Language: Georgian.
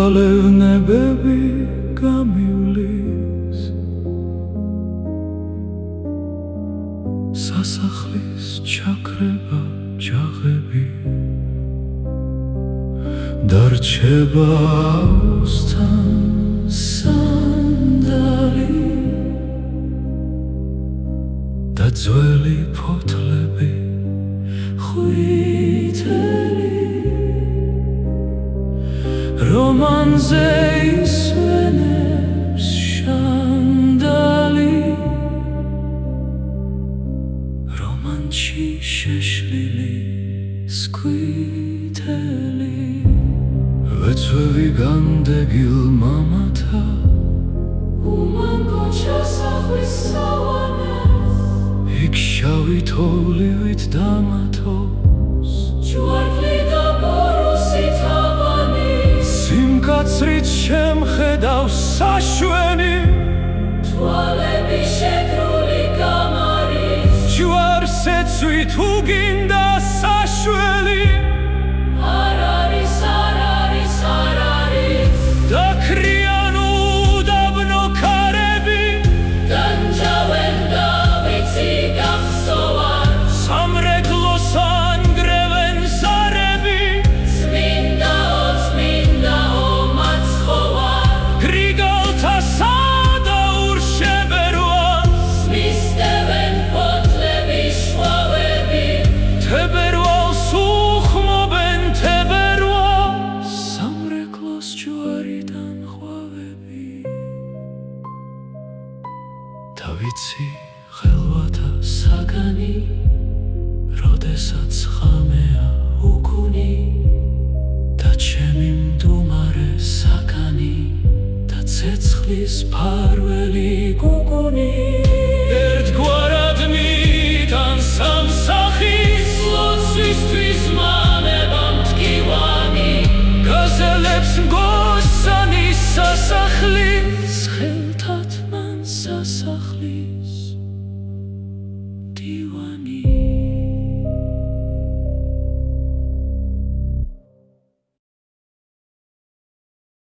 თვალევნებები გამივლის სასახლის ჩაქრება ჯაღები დარჩება ავსთან სანდალი და ძველი ფოთლები ხვითელი რომანზე ისვენებს შანდალი რომანში შეშლილი სკვითელი ვეცვევი განდეგილ მამათა უმანგოჩა სახლის სავანეს იქ შავი თოვლივით დამათოს ჯვარდლი და ბოროსი თავანი სიმკაცრით შემხედავს საშვენი თვალები შეკრული გამარის ჯვარს ეცვი თუ გინდა საშველი დაქრიან უდაბნო ქარები განჯავენ და ვიცი გახსოვარ სამრეკლოს ანგრევენ ზარები წმინდაო მაცხოვარ გრიგალთა სადაურ შებერვას მისდევენ ფოთლები შვავები თებერვალს უხმობენ თებერვალს სამრეკლოს ჯვარიდან ხვავები და ვიცი ხელვათა საგანი როდესაც ხამეა უქუნი და ჩემი მდუმარე საკანი და ცეცხლის ფარველი გუგუნი